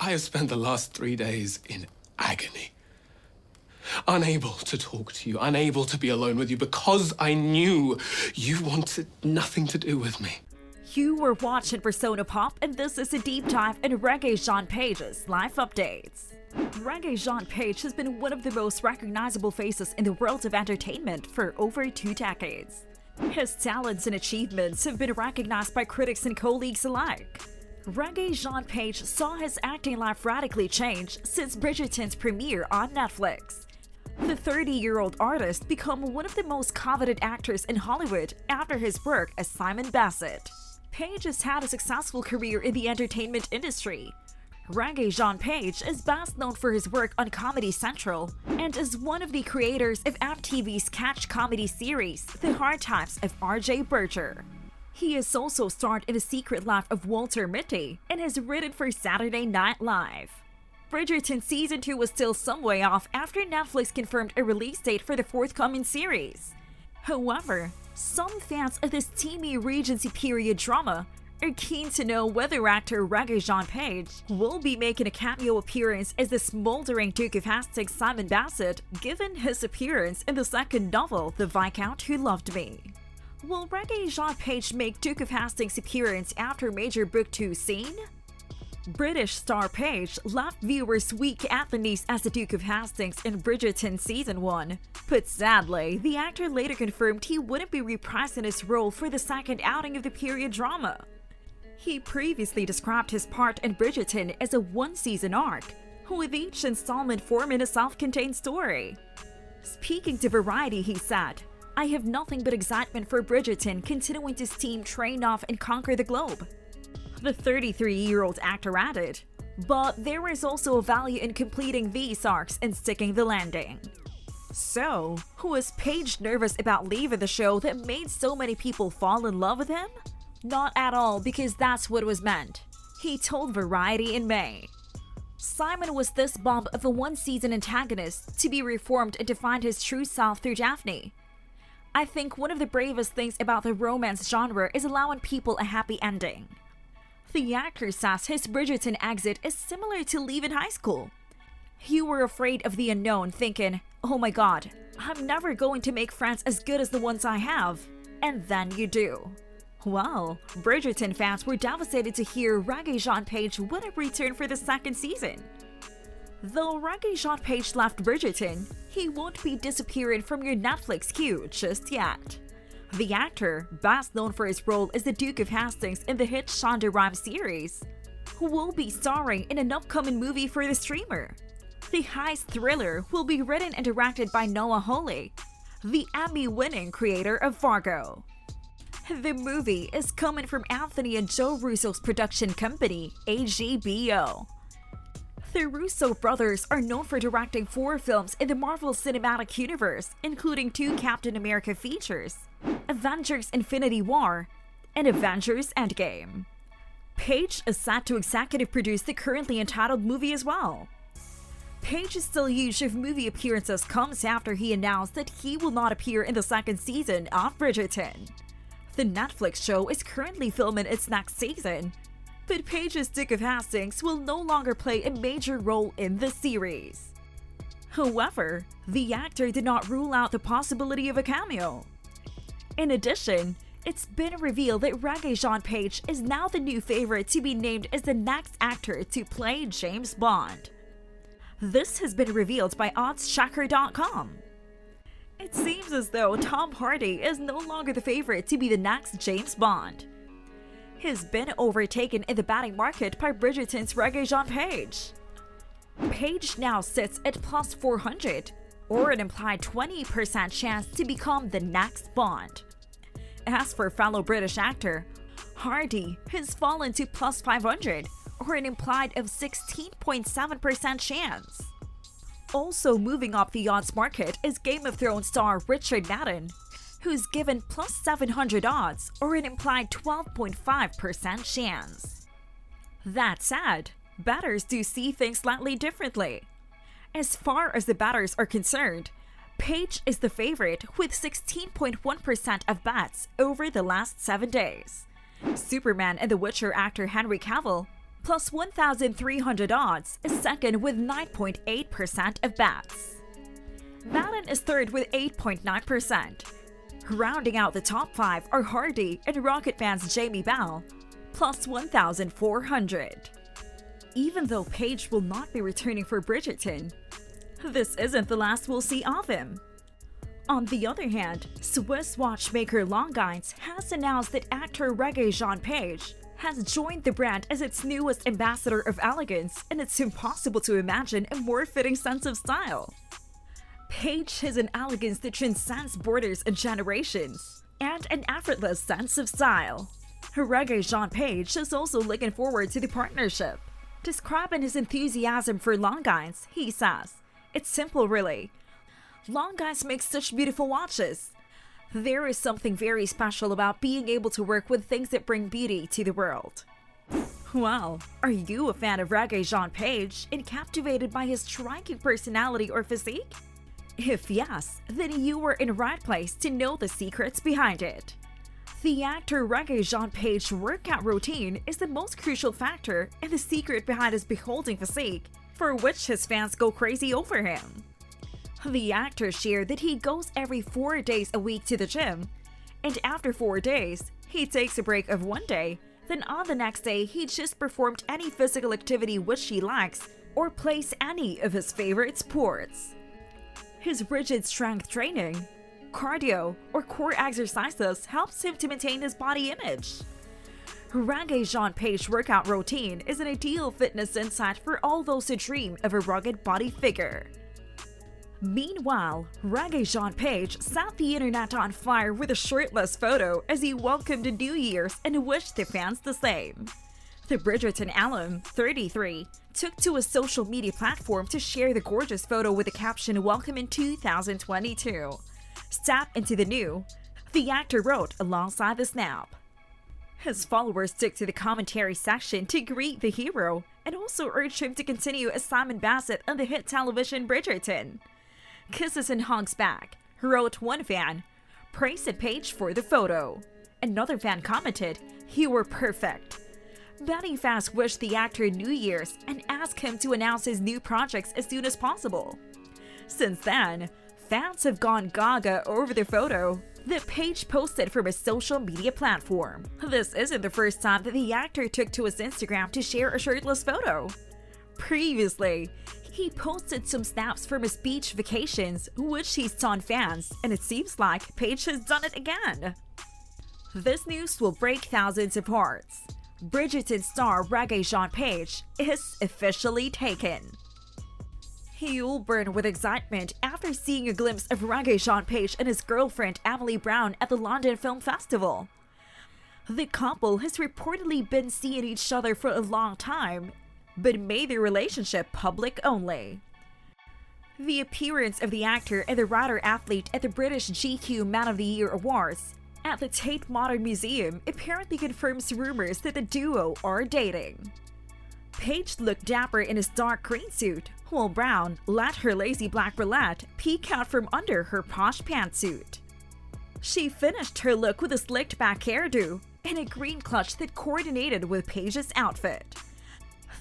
I have spent the last 3 days in agony. Unable to talk to you, unable to be alone with you, because I knew you wanted nothing to do with me. You were watching Persona Pop, and this is a deep dive in Rege-Jean Page's life updates. Rege-Jean Page has been one of the most recognizable faces in the world of entertainment for over 2 decades. His talents and achievements have been recognized by critics and colleagues alike. Rege-Jean Page saw his acting life radically change since Bridgerton's premiere on Netflix. The 30-year-old artist became one of the most coveted actors in Hollywood after his work as Simon Bassett. Page has had a successful career in the entertainment industry. Rege-Jean Page is best known for his work on Comedy Central and is one of the creators of MTV's catch comedy series, The Hard Times of R.J. Berger. He has also starred in The Secret Life of Walter Mitty and has written for Saturday Night Live. Bridgerton Season 2 was still some way off after Netflix confirmed a release date for the forthcoming series. However, some fans of this steamy Regency period drama are keen to know whether actor Rege-Jean Page will be making a cameo appearance as the smoldering Duke of Hastings Simon Bassett, given his appearance in the second novel, The Viscount Who Loved Me. Will Rege-Jean Page make Duke of Hastings' appearance after major Book 2 scene? British star Page left viewers weak at the knees as the Duke of Hastings in Bridgerton Season 1, but sadly, the actor later confirmed he wouldn't be reprising his role for the second outing of the period drama. He previously described his part in Bridgerton as a one-season arc, with each installment forming a self-contained story. Speaking to Variety, he said, "I have nothing but excitement for Bridgerton continuing to steam train off and conquer the globe." The 33-year-old actor added, "But there is also a value in completing these arcs and sticking the landing." So, was Page nervous about leaving the show that made so many people fall in love with him? Not at all, because that's what was meant, he told Variety in May. Simon was this bump of a one-season antagonist to be reformed and to find his true self through Daphne. "I think one of the bravest things about the romance genre is allowing people a happy ending." The actor says his Bridgerton exit is similar to leaving high school. "You were afraid of the unknown, thinking, 'Oh my god, I'm never going to make friends as good as the ones I have,' and then you do." Well, Bridgerton fans were devastated to hear Rege-Jean Page wouldn't return for the second season. Though Rege-Jean Page left Bridgerton, he won't be disappearing from your Netflix queue just yet. The actor, best known for his role as the Duke of Hastings in the hit Shonda Rhimes series, will be starring in an upcoming movie for the streamer. The heist thriller will be written and directed by Noah Hawley, the Emmy-winning creator of Fargo. The movie is coming from Anthony and Joe Russo's production company, AGBO. The Russo brothers are known for directing 4 films in the Marvel Cinematic Universe, including 2 Captain America features, Avengers Infinity War, and Avengers Endgame. Page is set to executive produce the currently entitled movie as well. Page's deluge of movie appearances comes after he announced that he will not appear in the second season of Bridgerton. The Netflix show is currently filming its next season, but Page's Duke of Hastings will no longer play a major role in the series. However, the actor did not rule out the possibility of a cameo. In addition, it's been revealed that Rege-Jean Page is now the new favorite to be named as the next actor to play James Bond. This has been revealed by oddschecker.com. It seems as though Tom Hardy is no longer the favorite to be the next James Bond. He's been overtaken in the batting market by Bridgerton's Rege-Jean Page. Page now sits at plus 400, or an implied 20% chance to become the next Bond. As for fellow British actor, Hardy has fallen to plus 500, or an implied of 16.7% chance. Also moving up the odds market is Game of Thrones star Richard Madden, who's given plus 700 odds, or an implied 12.5% chance. That said, bettors do see things slightly differently. As far as the bettors are concerned, Page is the favorite with 16.1% of bets over the last 7 days. Superman and The Witcher actor Henry Cavill plus 1,300 odds, is second with 9.8% of bets. Madden is third with 8.9%. Rounding out the top 5 are Hardy and Rocket fans Jamie Bell, plus 1,400. Even though Page will not be returning for Bridgerton, this isn't the last we'll see of him. On the other hand, Swiss watchmaker Longines has announced that actor Rege-Jean Page has joined the brand as its newest ambassador of elegance, and it's impossible to imagine a more fitting sense of style. Page has an elegance that transcends borders and generations, and an effortless sense of style. Rege-Jean Page is also looking forward to the partnership. Describing his enthusiasm for Longines, he says, "It's simple really. Longines make such beautiful watches. There is something very special about being able to work with things that bring beauty to the world." Well, are you a fan of Rege-Jean Page and captivated by his striking personality or physique? If yes, then you are in the right place to know the secrets behind it. The actor Rege-Jean Page's workout routine is the most crucial factor and the secret behind his beholding physique, for which his fans go crazy over him. The actor shared that he goes every 4 days a week to the gym, and after 4 days, he takes a break of 1 day, then on the next day he just performed any physical activity which he likes or plays any of his favorite sports. His rigid strength training, cardio, or core exercises helps him to maintain his body image. Rege-Jean Page's workout routine is an ideal fitness insight for all those who dream of a rugged body figure. Meanwhile, Rege-Jean Page set the internet on fire with a shirtless photo as he welcomed New Year's and wished the fans the same. The Bridgerton alum, 33, took to a social media platform to share the gorgeous photo with the caption "Welcome in 2022. Step into the new," the actor wrote alongside the snap. His followers took to the commentary section to greet the hero and also urged him to continue as Simon Bassett on the hit television Bridgerton. "Kisses and hugs back," wrote one fan, praised Page for the photo. Another fan commented, "You were perfect." Many fans wished the actor New Year's and asked him to announce his new projects as soon as possible. Since then, fans have gone gaga over the photo that Page posted from his social media platform. This isn't the first time that the actor took to his Instagram to share a shirtless photo. Previously, he posted some snaps from his beach vacations, which he stunned fans, and it seems like Page has done it again. This news will break thousands of hearts. Bridgerton star Rege-Jean Page is officially taken. You'll burn with excitement after seeing a glimpse of Rege-Jean Page and his girlfriend Emily Brown at the London Film Festival. The couple has reportedly been seeing each other for a long time, but made their relationship public only. The appearance of the actor and the writer-athlete at the British GQ Man of the Year Awards at the Tate Modern Museum apparently confirms rumors that the duo are dating. Page looked dapper in his dark green suit, while Brown let her lazy black bralette peek out from under her posh pantsuit. She finished her look with a slicked back hairdo and a green clutch that coordinated with Page's outfit.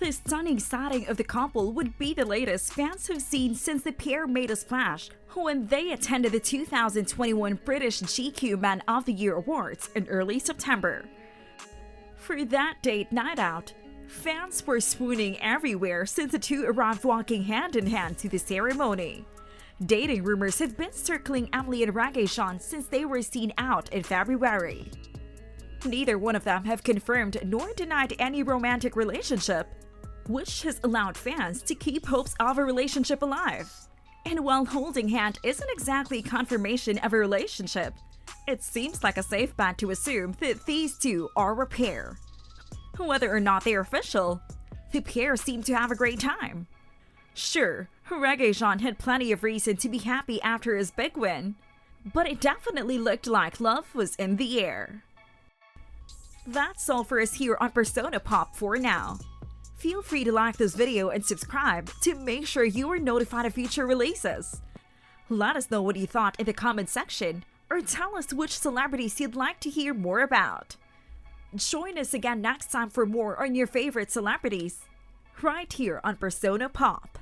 The stunning setting of the couple would be the latest fans have seen since the pair made a splash when they attended the 2021 British GQ Man of the Year Awards in early September. For that date night out, fans were swooning everywhere since the two arrived walking hand in hand to the ceremony. Dating rumors have been circling Emily and Rege-Jean since they were seen out in February. Neither one of them have confirmed nor denied any romantic relationship, which has allowed fans to keep hopes of a relationship alive. And while holding hand isn't exactly confirmation of a relationship, it seems like a safe bet to assume that these two are a pair. Whether or not they are official, the pair seem to have a great time. Sure, Rege-Jean had plenty of reason to be happy after his big win, but it definitely looked like love was in the air. That's all for us here on Persona Pop for now. Feel free to like this video and subscribe to make sure you are notified of future releases. Let us know what you thought in the comment section, or tell us which celebrities you'd like to hear more about. Join us again next time for more on your favorite celebrities, right here on Persona Pop.